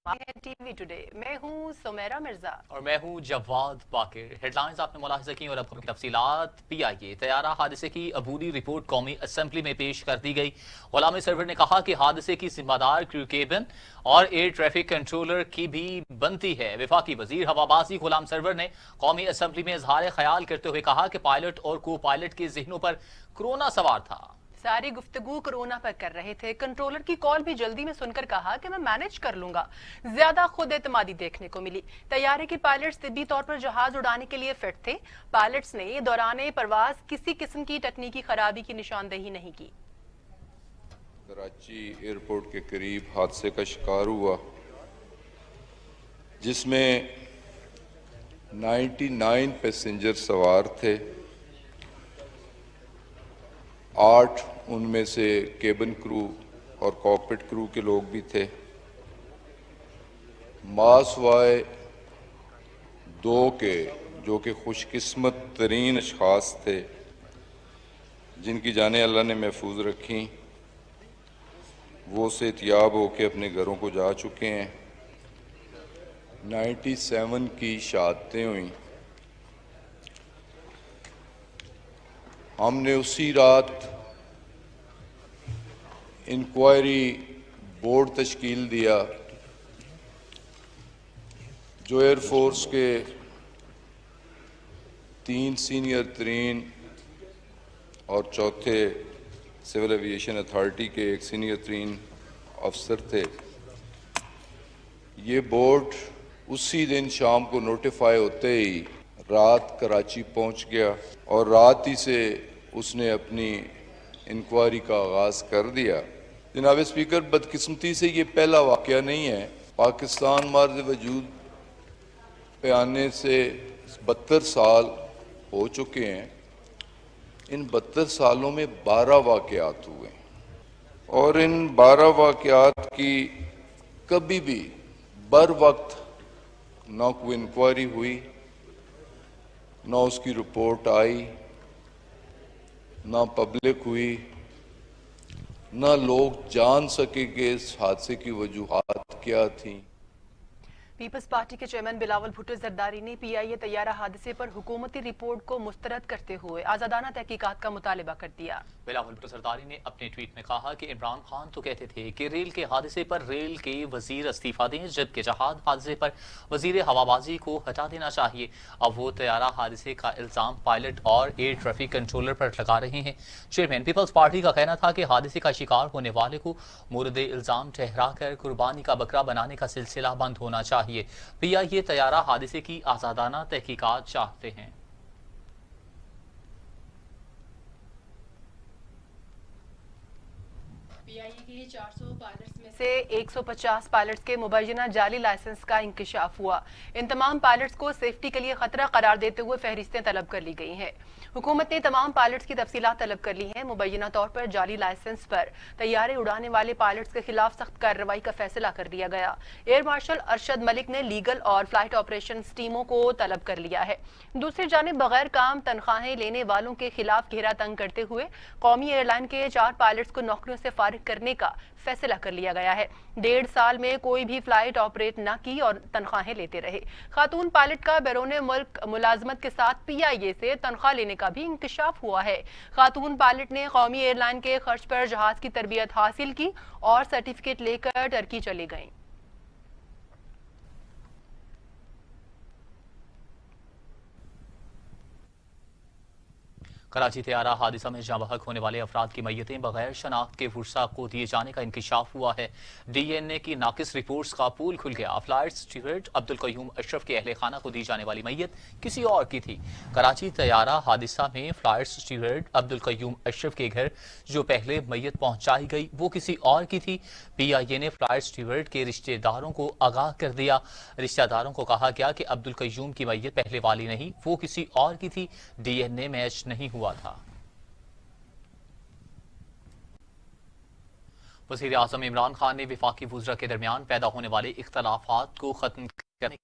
T V today میں ہوں سمیرہ مرزا اور میں ہوں جواد باقر۔ ہیڈ لائنز آپ نے ملاحظہ کی اور اب کی تفصیلات۔ پی آئی اے طیارہ حادثے کی عبوری رپورٹ قومی اسمبلی میں پیش کر دی گئی۔ غلام سرور نے کہا کہ حادثے کی ذمہ دار کرو کیبن اور ایئر ٹریفک کنٹرولر کی بھی بنتی ہے۔ وفاقی وزیر ہوابازی غلام سرور نے قومی اسمبلی میں اظہار خیال کرتے ہوئے کہا کہ پائلٹ اور کو پائلٹ کے ذہنوں پر کرونا سوار تھا۔ ساری گفتگو کرونا پر کر رہے تھے۔ کنٹرولر کی کال بھی جلدی میں سن کر کہا کہ میں مینج کر لوں گا۔ زیادہ خود اعتمادی دیکھنے کو ملی۔ طیارے کے پائلٹس طبی طور پر جہاز اڑانے کے لیے فٹ تھے۔ پائلٹس نے دوران پرواز کسی قسم کی تکنیکی خرابی کی نشاندہی نہیں کی۔ کراچی ایئرپورٹ کے قریب حادثے کا شکار ہوا جس میں 99 پیسنجر سوار تھے۔ 8 ان میں سے کیبن کرو اور کاکپٹ کرو کے لوگ بھی تھے۔ ماسوائے 2 کے جو کہ خوش قسمت ترین اشخاص تھے جن کی جانیں اللہ نے محفوظ رکھیں، وہ صحتیاب ہو کے اپنے گھروں کو جا چکے ہیں۔ 97 کی شہادتیں ہوئیں۔ ہم نے اسی رات انکوائری بورڈ تشکیل دیا جو ایئر فورس کے 3 سینئر ترین اور چوتھے سول ایویشن اتھارٹی کے ایک سینئر ترین افسر تھے۔ یہ بورڈ اسی دن شام کو نوٹیفائی ہوتے ہی رات کراچی پہنچ گیا اور رات ہی سے اس نے اپنی انکوائری کا آغاز کر دیا۔ جناب اسپیکر، بدقسمتی سے یہ پہلا واقعہ نہیں ہے۔ پاکستان مارز وجود پہ آنے سے 72 سال ہو چکے ہیں۔ ان 72 سالوں میں 12 واقعات ہوئے اور ان 12 واقعات کی کبھی بھی بر وقت نہ کوئی انکوائری ہوئی، نہ اس کی رپورٹ آئی، نہ پبلک ہوئی، نہ لوگ جان سکے کہ اس حادثے کی وجوہات کیا تھیں۔ پیپلز پارٹی کے چیئرمین بلاول بھٹو زرداری نے پی آئی اے طیارہ حادثے پر حکومتی رپورٹ کو مسترد کرتے ہوئے آزادانہ تحقیقات کا مطالبہ کر دیا۔ بلاول بھٹو زرداری نے اپنے ٹویٹ میں کہا کہ عمران خان تو کہتے تھے کہ ریل کے حادثے پر ریل کے وزیر استعفیٰ دیں، جبکہ جہاز حادثے پر وزیر ہوابازی کو ہٹا دینا چاہیے۔ اب وہ طیارہ حادثے کا الزام پائلٹ اور ایئر ٹریفک کنٹرولر پر لگا رہے ہیں۔ چیئرمین پیپلز پارٹی کا کہنا تھا کہ حادثے کا شکار ہونے والے کو مورد الزام ٹھہرا کر قربانی کا بکرا بنانے کا سلسلہ بند ہونا چاہیے۔ پی آئی اے طیارہ حادثے کی آزادانہ تحقیقات چاہتے ہیں۔ پی آئی اے کے 400 پائلٹس میں سے 150 پائلٹس کے مبینہ جعلی لائسنس کا انکشاف ہوا۔ ان تمام پائلٹس کو سیفٹی کے لیے خطرہ قرار دیتے ہوئے فہرستیں طلب کر لی گئی ہیں۔ حکومت نے تمام پائلٹس کی تفصیلات طلب کر لی ہیں۔ مبینہ طور پر جعلی لائسنس پر طیارے اڑانے والے پائلٹس کے خلاف سخت کارروائی کا فیصلہ کر دیا گیا۔ ایئر مارشل ارشد ملک نے لیگل اور فلائٹ آپریشنز ٹیموں کو طلب کر لیا ہے۔ دوسری جانب بغیر کام تنخواہیں لینے والوں کے خلاف گھیرا تنگ کرتے ہوئے قومی ایئر لائن کے 4 پائلٹس کو نوکریوں سے فارغ کرنے کا فیصلہ کر لیا گیا ہے۔ 1.5 سال میں کوئی بھی فلائٹ آپریٹ نہ کی اور تنخواہیں لیتے رہے۔ خاتون پائلٹ کا بیرون ملک ملازمت کے ساتھ پی آئی اے سے تنخواہ لینے کا بھی انکشاف ہوا ہے۔ خاتون پائلٹ نے قومی ایئر لائن کے خرچ پر جہاز کی تربیت حاصل کی اور سرٹیفکیٹ لے کر ٹرکی چلی گئیں۔ کراچی طیارہ حادثہ میں جاں بحق ہونے والے افراد کی میتیں بغیر شناخت کے ورثاء کو دیے جانے کا انکشاف ہوا ہے۔ ڈی این اے کی ناقص رپورٹس کا پول کھل گیا۔ فلائٹ اسٹیورڈ عبدالقیوم اشرف کے اہل خانہ کو دی جانے والی میت کسی اور کی تھی۔ کراچی طیارہ حادثہ میں فلائٹ اسٹیورڈ عبدالقیوم اشرف کے گھر جو پہلے میت پہنچائی گئی وہ کسی اور کی تھی۔ پی آئی اے نے فلائٹ اسٹیورڈ کے رشتہ داروں کو آگاہ کر دیا۔ رشتہ داروں کو کہا گیا کہ عبدالقیوم کی میت پہلے والی نہیں، وہ کسی اور کی تھی۔ ڈی این اے میچ نہیں ہوا تھا۔ وزیر اعظم عمران خان نے وفاقی وزراء کے درمیان پیدا ہونے والے اختلافات کو ختم کرنے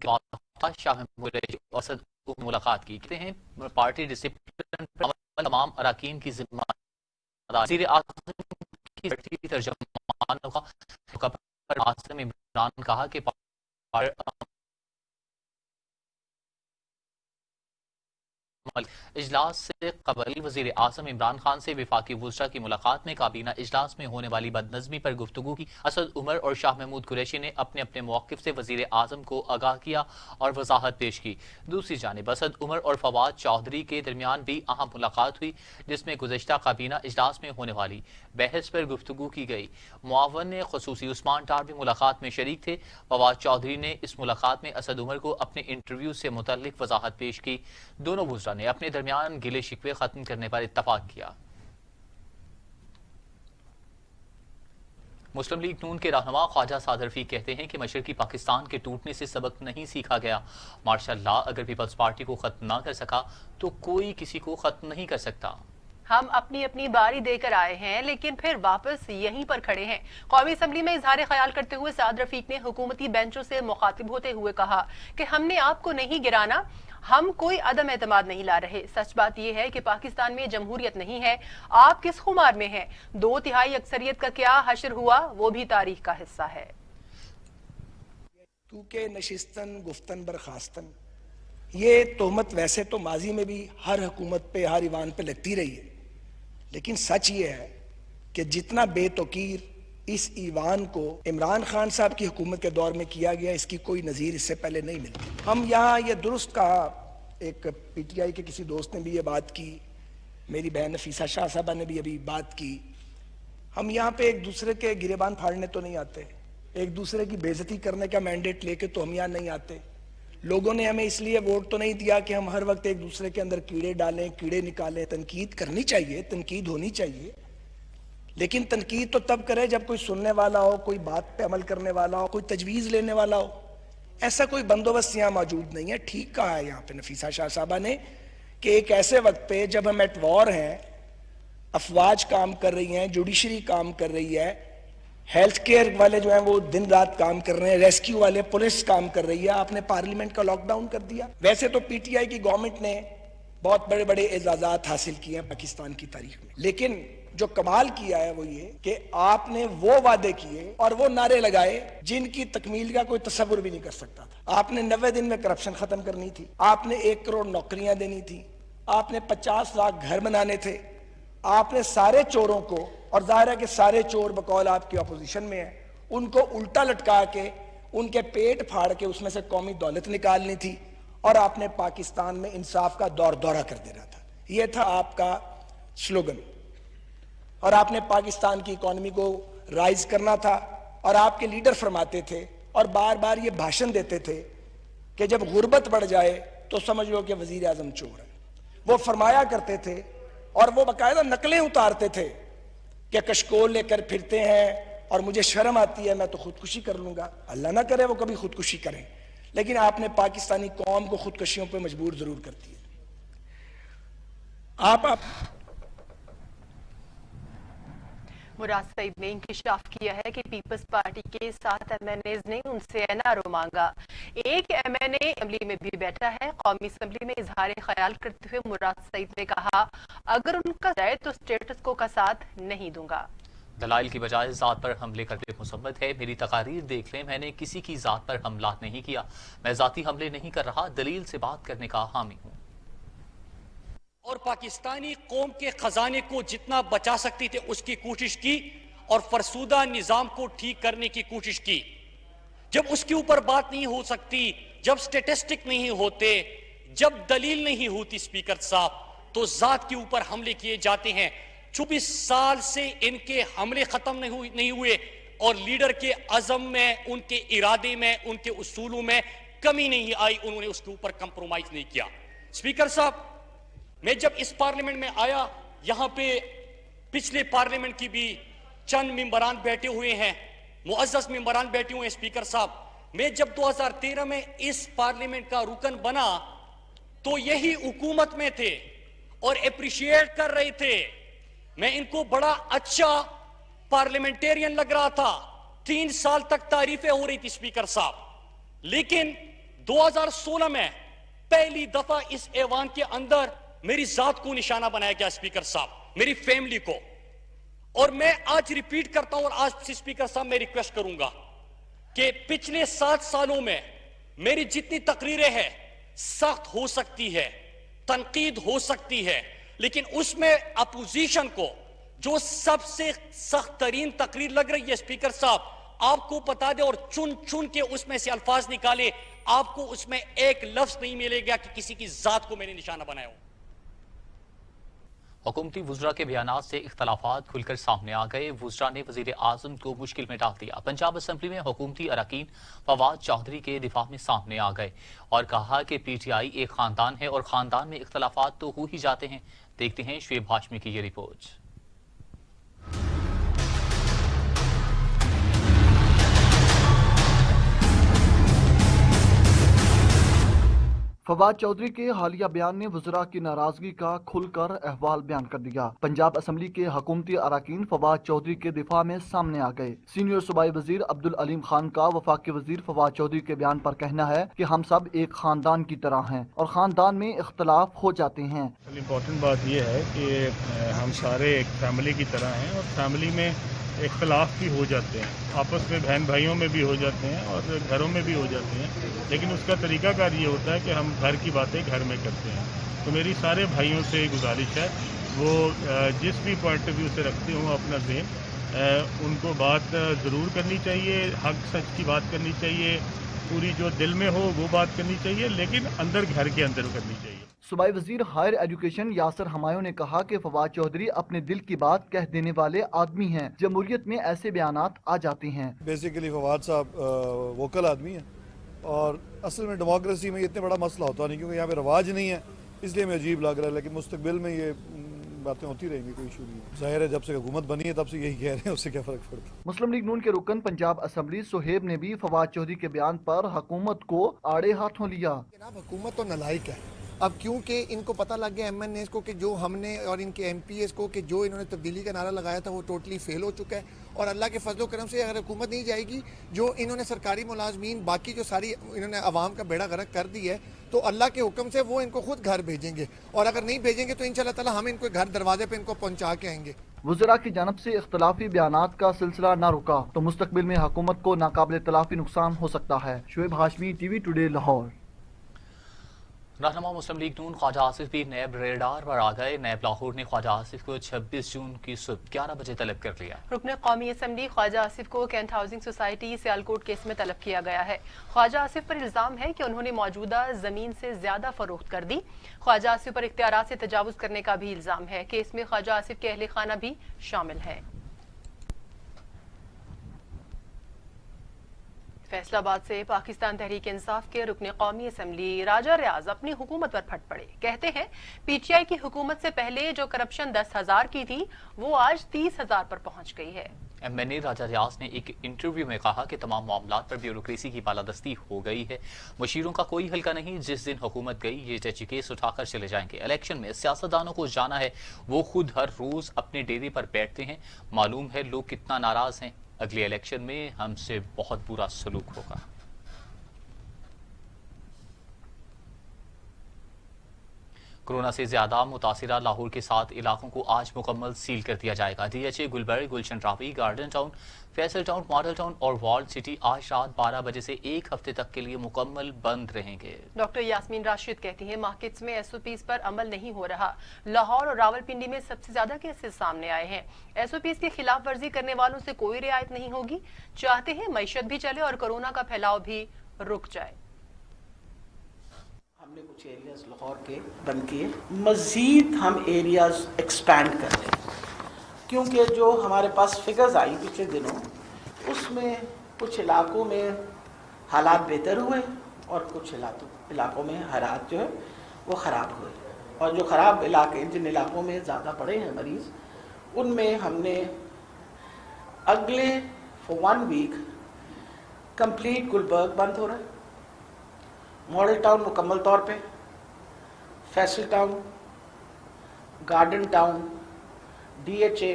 کے بعد شاہ محمود اسد کو ملاقات کی۔ کہتے ہیں پارٹی ڈسپلن پر تمام اراکین کی ذمہ داری۔ وزیر اعظم کی ترجمہ خان آصم عمران نے کہا کہ اجلاس سے قبل وزیر اعظم عمران خان سے وفاقی وزراء کی ملاقات میں کابینہ اجلاس میں ہونے والی بدنظمی پر گفتگو کی۔ اسد عمر اور شاہ محمود قریشی نے اپنے اپنے موقف سے وزیر اعظم کو آگاہ کیا اور وضاحت پیش کی۔ دوسری جانب اسد عمر اور فواد چودھری کے درمیان بھی اہم ملاقات ہوئی، جس میں گزشتہ کابینہ اجلاس میں ہونے والی بحث پر گفتگو کی گئی۔ معاون خصوصی عثمان ڈار بھی ملاقات میں شریک تھے۔ فواد چودھری نے اس ملاقات میں اسد عمر کو اپنے انٹرویو سے متعلق وضاحت پیش کی۔ دونوں وزراء نے اپنے درمیان گلے شکوے ختم کرنے پر اتفاق کیا۔ مسلم لیگ نون کے رہنما خواجہ سعد رفیق کہتے ہیں کہ مشرقی پاکستان کے ٹوٹنے سے سبق نہیں سیکھا گیا۔ مارشل لا اگر پیپلز پارٹی کو ختم نہ کر سکا تو کوئی کسی کو ختم نہیں کر سکتا۔ ہم اپنی اپنی باری دے کر آئے ہیں لیکن پھر واپس یہیں پر کھڑے ہیں۔ قومی اسمبلی میں اظہار خیال کرتے ہوئے سعد رفیق نے حکومتی بینچوں سے مخاطب ہوتے ہوئے کہا کہ ہم نے آپ کو نہیں گرانا، ہم کوئی عدم اعتماد نہیں لا رہے۔ سچ بات یہ ہے کہ پاکستان میں جمہوریت نہیں ہے، آپ کس خمار میں ہیں؟ 2/3 اکثریت کا کیا حشر ہوا وہ بھی تاریخ کا حصہ ہے۔ تو کہ نشستن گفتن برخاستن، یہ تہمت ویسے تو ماضی میں بھی ہر حکومت پہ ہر ایوان پہ لگتی رہی ہے، لیکن سچ یہ ہے کہ جتنا بے توقیر اس ایوان کو عمران خان صاحب کی حکومت کے دور میں کیا گیا، اس کی کوئی نظیر اس سے پہلے نہیں ملتی۔ ہم یہاں یہ درست کہا، ایک پی ٹی آئی کے کسی دوست نے بھی یہ بات کی، میری بہن نفیسہ شاہ صاحبہ نے بھی ابھی بات کی، ہم یہاں پہ ایک دوسرے کے گریبان پھاڑنے تو نہیں آتے، ایک دوسرے کی بے عزتی کرنے کا مینڈیٹ لے کے تو ہم یہاں نہیں آتے۔ لوگوں نے ہمیں اس لیے ووٹ تو نہیں دیا کہ ہم ہر وقت ایک دوسرے کے اندر کیڑے ڈالیں، کیڑے نکالیں۔ تنقید کرنی چاہیے، تنقید ہونی چاہیے، لیکن تنقید تو تب کرے جب کوئی سننے والا ہو، کوئی بات پہ عمل کرنے والا ہو، کوئی تجویز لینے والا ہو۔ ایسا کوئی بندوبست یہاں موجود نہیں ہے۔ ٹھیک کہا ہے یہاں پہ نفیسہ شاہ صاحبہ نے کہ ایک ایسے وقت پہ جب ہم ایٹ وار ہیں، افواج کام کر رہی ہیں، جوڈیشری کام کر رہی ہے، ہیلتھ کیئر والے جو ہیں وہ دن رات کام کر رہے ہیں، ریسکیو والے، پولیس کام کر رہی ہے، آپ نے پارلیمنٹ کا لاک ڈاؤن کر دیا۔ ویسے تو پی ٹی آئی کی گورنمنٹ نے بہت بڑے بڑے اعزازات حاصل کیے ہیں پاکستان کی تاریخ میں، لیکن جو کمال کیا ہے وہ یہ کہ آپ نے وہ وعدے کیے اور وہ نعرے لگائے جن کی تکمیل کا کوئی تصور بھی نہیں کر سکتا تھا۔ آپ نے 90 دن میں کرپشن ختم کرنی تھی، آپ نے 1 کروڑ نوکریاں دینی تھی، آپ نے 50 لاکھ گھر بنانے تھے، آپ نے سارے چوروں کو، اور ظاہر ہے کہ سارے چور بقول آپ کی اپوزیشن میں ہیں، ان کو الٹا لٹکا کے ان کے پیٹ پھاڑ کے اس میں سے قومی دولت نکالنی تھی، اور آپ نے پاکستان میں انصاف کا دورہ کر دینا تھا۔ یہ تھا آپ کا سلوگن، اور آپ نے پاکستان کی اکانومی کو رائز کرنا تھا، اور آپ کے لیڈر فرماتے تھے اور بار بار یہ بھاشن دیتے تھے کہ جب غربت بڑھ جائے تو سمجھ لو کہ وزیر اعظم چور ہے۔ وہ فرمایا کرتے تھے اور وہ باقاعدہ نقلیں اتارتے تھے کہ کشکول لے کر پھرتے ہیں اور مجھے شرم آتی ہے، میں تو خودکشی کر لوں گا۔ اللہ نہ کرے وہ کبھی خودکشی کریں، لیکن آپ نے پاکستانی قوم کو خودکشیوں پہ مجبور ضرور کرتی ہے۔ آپ مراد سعید نے انکشاف کیا ہے کہ پیپلز پارٹی کے 7 MNAs نے ان سے این آر او مانگا۔ ایک MNA اسمبلی میں بھی بیٹھا ہے۔ قومی اسمبلی میں اظہار خیال کرتے ہوئے مراد سعید نے کہا اگر ان کا جائے تو اسٹیٹس کو کا ساتھ نہیں دوں گا۔ دلائل کی بجائے ذات پر حملے کرتے مصمت ہے۔ میری تقاریر دیکھ لیں، میں نے کسی کی ذات پر حملہ نہیں کیا، میں ذاتی حملے نہیں کر رہا، دلیل سے بات کرنے کا حامی ہوں۔ اور پاکستانی قوم کے خزانے کو جتنا بچا سکتی تھے اس کی کوشش کی، اور فرسودہ نظام کو ٹھیک کرنے کی کوشش کی۔ جب اس کے اوپر بات نہیں ہو سکتی، جب سٹیٹسٹک نہیں ہوتے، جب دلیل نہیں ہوتی اسپیکر صاحب، تو ذات کے اوپر حملے کیے جاتے ہیں۔ 24 سال سے ان کے حملے ختم نہیں ہوئے، اور لیڈر کے عزم میں، ان کے ارادے میں، ان کے اصولوں میں کمی نہیں آئی، انہوں نے اس کے اوپر کمپرومائز نہیں کیا۔ اسپیکر صاحب، میں جب اس پارلیمنٹ میں آیا، یہاں پہ پچھلے پارلیمنٹ کی بھی چند ممبران بیٹھے ہوئے ہیں، معزز ممبران بیٹھے ہوئے ہیں۔ اسپیکر صاحب، میں جب 2013 میں اس پارلیمنٹ کا رکن بنا تو یہی حکومت میں تھے اور اپریشیٹ کر رہے تھے، میں ان کو بڑا اچھا پارلیمنٹیرین لگ رہا تھا، 3 سال تک تعریفیں ہو رہی تھی اسپیکر صاحب۔ لیکن 2016 میں پہلی دفعہ اس ایوان کے اندر میری ذات کو نشانہ بنایا گیا اسپیکر صاحب، میری فیملی کو۔ اور میں آج ریپیٹ کرتا ہوں اور آج اسپیکر صاحب میں ریکویسٹ کروں گا کہ پچھلے 7 سالوں میں میری جتنی تقریریں ہیں سخت ہو سکتی ہے، تنقید ہو سکتی ہے، لیکن اس میں اپوزیشن کو جو سب سے سخت ترین تقریر لگ رہی ہے اسپیکر صاحب آپ کو بتا دے اور چن چن کے اس میں سے الفاظ نکالے، آپ کو اس میں ایک لفظ نہیں ملے گا کہ کسی کی ذات کو میں نے نشانہ بنایا ہو۔ حکومتی وزراء کے بیانات سے اختلافات کھل کر سامنے آ گئے۔ وزراء نے وزیر اعظم کو مشکل میں ڈال دیا۔ پنجاب اسمبلی میں حکومتی اراکین فواد چودھری کے دفاع میں سامنے آ گئے اور کہا کہ پی ٹی آئی ایک خاندان ہے اور خاندان میں اختلافات تو ہو ہی جاتے ہیں۔ دیکھتے ہیں شعیب ہاشمی کی یہ رپورٹ۔ فواد چودھری کے حالیہ بیان نے وزراء کی ناراضگی کا کھل کر احوال بیان کر دیا۔ پنجاب اسمبلی کے حکومتی اراکین فواد چودھری کے دفاع میں سامنے آ گئے۔ سینئر صوبائی وزیر عبدالعلیم خان کا وفاقی وزیر فواد چودھری کے بیان پر کہنا ہے کہ ہم سب ایک خاندان کی طرح ہیں اور خاندان میں اختلاف ہو جاتے ہیں۔ امپورٹنٹ بات یہ ہے کہ ہم سارے ایک فیملی کی طرح ہیں اور فیملی میں اختلاف بھی ہو جاتے ہیں، آپس میں بہن بھائیوں میں بھی ہو جاتے ہیں اور گھروں میں بھی ہو جاتے ہیں، لیکن اس کا طریقہ کار یہ ہوتا ہے کہ ہم گھر کی باتیں گھر میں کرتے ہیں۔ تو میری سارے بھائیوں سے گزارش ہے وہ جس بھی پوائنٹ آف ویو سے رکھتے ہوں اپنا ذہن، ان کو بات ضرور کرنی چاہیے، حق سچ کی بات کرنی چاہیے، پوری جو دل میں ہو وہ بات کرنی چاہیے، لیکن اندر گھر کے اندر کرنی چاہیے۔ صوبائی وزیر ہائر ایجوکیشن یاسر ہمایوں نے کہا کہ فواد چودھری اپنے دل کی بات کہہ دینے والے آدمی ہیں۔ جمہوریت میں ایسے بیانات آ جاتے ہیں۔ بیسیکلی فواد صاحب ووکل آدمی ہیں اور اصل میں ڈیموکریسی میں اتنے بڑا مسئلہ ہوتا نہیں، کیونکہ یہاں پہ رواج نہیں ہے، اس لیے ہمیں عجیب لگ رہا ہے، لیکن مستقبل میں یہ باتیں ہوتی رہیں گی، کوئی ایشو نہیں۔ ظاہر ہے جب سے حکومت بنی ہے تب سے یہی کہہ رہے ہیں، اس سے کیا فرق پڑتا ہے۔ مسلم لیگ نون کے رکن پنجاب اسمبلی سہیب نے بھی فواد چودھری کے بیان پر حکومت کو آڑے ہاتھوں لیا۔ جناب حکومت تو نالائق ہے، اب کیونکہ ان کو پتہ لگ گیا ایم این ایز کو کہ جو ہم نے اور ان کے ایم پی ایز کو کہ جو انہوں نے تبدیلی کا نعرہ لگایا تھا وہ ٹوٹلی فیل ہو چکا ہے، اور اللہ کے فضل و کرم سے اگر حکومت نہیں جائے گی، جو انہوں نے سرکاری ملازمین باقی جو ساری انہوں نے عوام کا بیڑا غرق کر دی ہے، تو اللہ کے حکم سے وہ ان کو خود گھر بھیجیں گے، اور اگر نہیں بھیجیں گے تو انشاءاللہ تعالی ہم ان کو گھر دروازے پہ ان کو پہنچا کے آئیں گے۔ وزراء کی جانب سے اختلافی بیانات کا سلسلہ نہ رکا تو مستقبل میں حکومت کو ناقابل تلافی نقصان ہو سکتا ہے۔ Shoaib Hashmi, T V today, Lahore. رہنما مسلم لیگ نون خواجہ آصف بھی نیب ریڈار پر آ گئے۔ نیب لاہور نے خواجہ آصف کو 26 جون کی صبح 11 بجے طلب کر لیا۔ رکن قومی اسمبلی خواجہ آصف کو cantt housing society Sialkot case میں طلب کیا گیا ہے۔ خواجہ آصف پر الزام ہے کہ انہوں نے موجودہ زمین سے زیادہ فروخت کر دی۔ خواجہ آصف پر اختیارات سے تجاوز کرنے کا بھی الزام ہے۔ کیس میں خواجہ آصف کے اہل خانہ بھی شامل ہیں۔ فیصلہ آباد سے پاکستان تحریک انصاف کے رکن قومی اسمبلی راجہ ریاض اپنی حکومت پر پھٹ پڑے۔ کہتے ہیں پی ٹی آئی کی حکومت سے پہلے جو کرپشن 10,000 کی تھی وہ آج 30,000 پر پہنچ گئی ہے۔ ایم این اے راجہ ریاض نے ایک انٹرویو میں کہا کہ تمام معاملات پر بیوروکریسی کی بالادستی ہو گئی ہے، مشیروں کا کوئی حلقہ نہیں، جس دن حکومت گئی یہ ٹچی کیس اٹھا کر چلے جائیں گے۔ الیکشن میں سیاستدانوں کو جانا ہے، وہ خود ہر روز اپنے ڈیرے پر بیٹھتے ہیں، معلوم ہے لوگ کتنا ناراض ہیں، اگلے الیکشن میں ہم سے بہت برا سلوک ہوگا۔ کورونا سے زیادہ متاثرہ لاہور کے 7 علاقوں کو آج مکمل سیل کر دیا جائے گا۔ D H A, Gulberg, Gulshan Ravi, garden town, Faisal town, model town اور والڈ سٹی آج رات 12 بجے سے 1 ہفتے تک کے لیے مکمل بند رہیں گے۔ ڈاکٹر یاسمین راشد کہتی ہیں مارکیٹس میں ایس او پیز پر عمل نہیں ہو رہا۔ لاہور اور راولپنڈی میں سب سے زیادہ کیسز سامنے آئے ہیں۔ ایس او پیز کی خلاف ورزی کرنے والوں سے کوئی رعایت نہیں ہوگی۔ چاہتے ہیں معیشت بھی چلے اور کورونا کا پھیلاؤ بھی رک جائے۔ ہم نے کچھ ایریاز لاہور کے بند کیے، مزید ہم ایریاز ایکسپینڈ کر رہے ہیں، کیونکہ جو ہمارے پاس فگرز آئی پچھلے دنوں اس میں کچھ علاقوں میں حالات بہتر ہوئے اور کچھ علاقوں میں حالات جو ہے وہ خراب ہوئے، اور جو خراب علاقے جن علاقوں میں زیادہ بڑے ہیں مریض ان میں ہم نے اگلے فور 1 ویک کمپلیٹ گلبرگ بند ہو رہا ہے، ماڈل ٹاؤن مکمل طور پہ، Faisal town, garden town, D H A,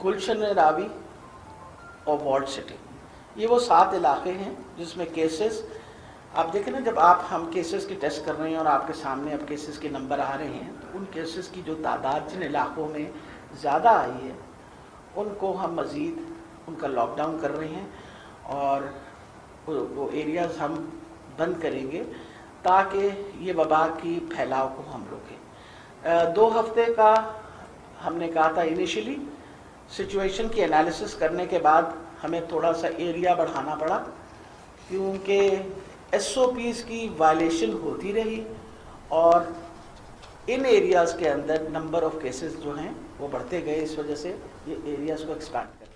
Gulshan Ravi اور والڈ سٹی، یہ وہ 7 علاقے ہیں جس میں کیسز آپ دیکھیں نا، جب ہم کیسز کی ٹیسٹ کر رہے ہیں اور آپ کے سامنے اب کیسز کے نمبر آ رہے ہیں تو ان کیسز کی جو تعداد جن علاقوں میں زیادہ آئی ہے ان کو ہم مزید ان کا لاک ڈاؤن کر رہے ہیں اور وہ ایریاز ہم بند کریں گے تاکہ یہ وبا کی پھیلاؤ کو ہم روکیں۔ 2 ہفتے کا ہم نے کہا تھا انیشلی، سچویشن کی انالیسس کرنے کے بعد ہمیں تھوڑا سا ایریا بڑھانا پڑا کیونکہ SOPs کی وائلیشن ہوتی رہی اور ان ایریاز کے اندر نمبر آف کیسز جو ہیں وہ بڑھتے گئے، اس وجہ سے یہ ایریاز کو ایکسپینڈ کر رہے ہیں۔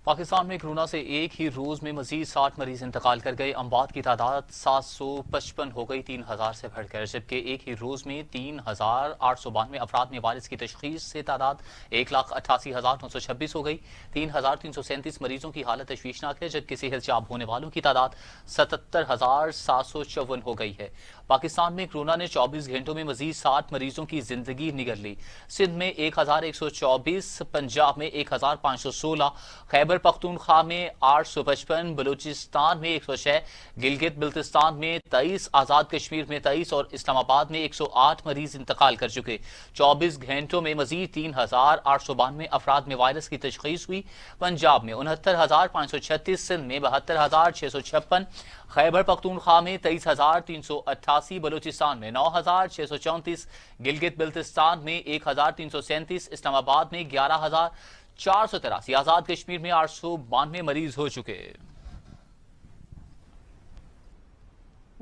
پاکستان میں کورونا سے ایک ہی روز میں مزید 60 مریض انتقال کر گئے۔ اموات کی تعداد 755 ہو گئی، 3000 سے بڑھ کر، جبکہ ایک ہی روز میں 3892 افراد میں وائرس کی تشخیص سے تعداد 1,88,926 ہو گئی۔ 3,337 مریضوں کی حالت تشویشناک ہے، جبکہ صحت یاب ہونے والوں کی تعداد 77,754 ہو گئی ہے۔ پاکستان میں کورونا نے 24 گھنٹوں میں مزید 60 مریضوں کی زندگی نگل لی۔ سندھ میں 1124، پنجاب میں 1516، خیبر پختونخوا میں 855، بلوچستان میں 106، گلگت بلتستان میں 23، آزاد کشمیر میں 23 اور اسلام آباد میں 108 مریض انتقال کر چکے۔ 24 گھنٹوں میں مزید 3,892 افراد میں وائرس کی تشخیص ہوئی۔ پنجاب میں 69,536، سندھ میں 72,656، خیبر پختونخوا میں 23,388، بلوچستان میں 9,634، گلگت بلتستان میں 1,337، اسلام آباد میں 11,483، آزاد کشمیر میں 892 مریض ہو چکے۔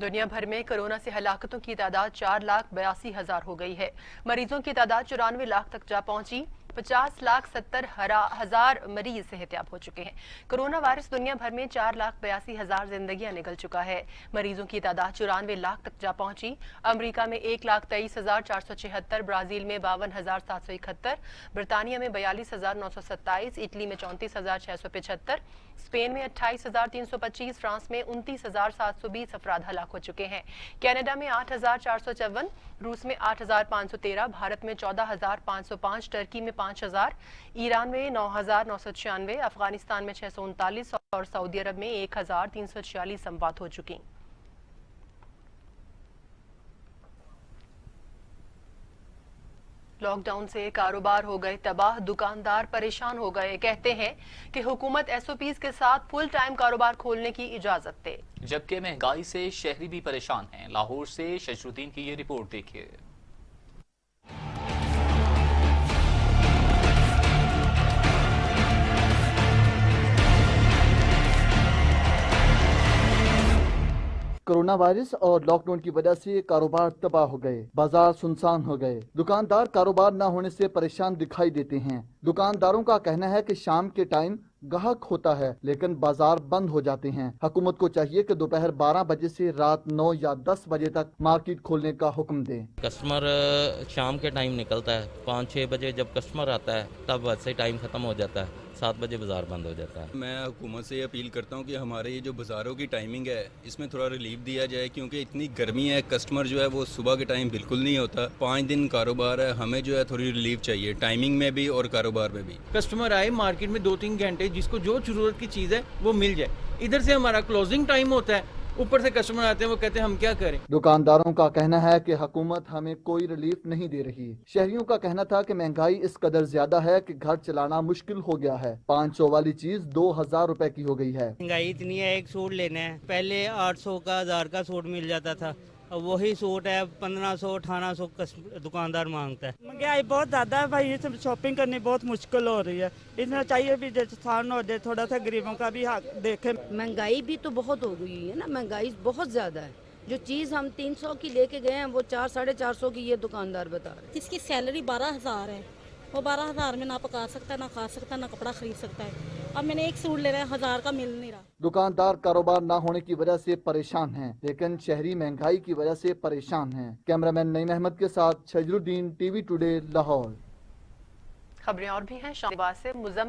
دنیا بھر میں کورونا سے ہلاکتوں کی تعداد 4,82,000 ہو گئی ہے۔ مریضوں کی تعداد 94 لاکھ تک جا پہنچی۔ 50,70,000 مریض صحت یاب ہو چکے ہیں۔ کورونا وائرس دنیا بھر میں 4,82,000 زندگیاں نگل چکا ہے۔ مریضوں کی تعداد 94 لاکھ تک جا پہنچی۔ امریکہ میں 1,23,476، برازیل میں 52,771، برطانیہ میں 42,927، اٹلی میں 34,675، اسپین میں 28,325، فرانس میں 29,720 افراد ہلاک ہو چکے ہیں۔ کینیڈا میں 8,454، روس میں 8,513، بھارت میں 14,505، ٹرکی میں 5,000، ایران میں 9,996، افغانستان میں 639 اور سعودی عرب میں 1,346 اموات ہو چکی۔ لاک ڈاؤن سے کاروبار ہو گئے تباہ، دکاندار پریشان ہو گئے، کہتے ہیں کہ حکومت SOPs کے ساتھ فل ٹائم کاروبار کھولنے کی اجازت دے۔ جبکہ مہنگائی سے شہری بھی پریشان ہیں۔ لاہور سے شجر الدین کی یہ رپورٹ دیکھیے۔ کورونا وائرس اور لاک ڈاؤن کی وجہ سے کاروبار تباہ ہو گئے، بازار سنسان ہو گئے، دکاندار کاروبار نہ ہونے سے پریشان دکھائی دیتے ہیں۔ دکانداروں کا کہنا ہے کہ شام کے ٹائم گاہک ہوتا ہے لیکن بازار بند ہو جاتے ہیں۔ حکومت کو چاہیے کہ دوپہر 12 بجے سے رات 9 یا 10 بجے تک مارکیٹ کھولنے کا حکم دیں۔ کسٹمر شام کے ٹائم نکلتا ہے، 5-6 بجے جب کسٹمر آتا ہے تب ویسے ٹائم ختم ہو جاتا ہے، 7 بجے بازار بند ہو جاتا ہے۔ میں حکومت سے یہ اپیل کرتا ہوں کہ ہمارے یہ جو بازاروں کی ٹائمنگ ہے اس میں تھوڑا ریلیف دیا جائے، کیونکہ اتنی گرمی ہے، کسٹمر جو ہے وہ صبح کے ٹائم بالکل نہیں ہوتا۔ 5 دن کاروبار ہے، ہمیں جو ہے تھوڑی ریلیف چاہیے ٹائمنگ میں بھی اور کاروبار میں بھی۔ کسٹمر آئے مارکیٹ میں 2-3 گھنٹے، جس کو جو ضرورت کی چیز ہے وہ مل جائے۔ ادھر سے ہمارا کلوزنگ ٹائم ہوتا ہے، اوپر سے کسٹمر آتے ہیں، وہ کہتے ہیں ہم کیا کریں۔ دکانداروں کا کہنا ہے کہ حکومت ہمیں کوئی ریلیف نہیں دے رہی۔ شہریوں کا کہنا تھا کہ مہنگائی اس قدر زیادہ ہے کہ گھر چلانا مشکل ہو گیا ہے۔ 500 والی چیز 2,000 روپے کی ہو گئی ہے۔ مہنگائی اتنی ہے، ایک سوٹ لینا ہے پہلے 800 کا 1000 کا سوٹ مل جاتا تھا، اب وہی سوٹ ہے 1500-1800 دکاندار مانگتا ہے۔ مہنگائی بہت زیادہ ہے بھائی، یہ شاپنگ کرنی بہت مشکل ہو رہی ہے۔ اتنا چاہیے بھی آسان ہو جائے، تھوڑا سا غریبوں کا بھی حق دیکھیں۔ مہنگائی بھی تو بہت ہو گئی ہے نا، مہنگائی بہت زیادہ ہے۔ جو چیز ہم 300 کی لے کے گئے ہیں وہ 400-450 کی یہ دکاندار بتا رہے ہیں۔ جس کی سیلری 12,000 ہے وہ 12,000 میں نہ پکا سکتا ہے، نہ کھا سکتا ہے، نہ کپڑا خرید سکتا ہے۔ اب میں نے ایک سوٹ لے رہا ہے 1000 کا مل نہیں رہا۔ دکاندار کاروبار نہ ہونے کی وجہ سے پریشان ہیں، لیکن شہری مہنگائی کی وجہ سے پریشان ہیں۔ کیمرامین نعیم احمد کے ساتھ شجر الدین، ٹی وی ٹوڈے، لاہور۔ خبریں اور بھی ہیں شام بعد سے۔ مزمل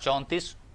34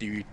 TV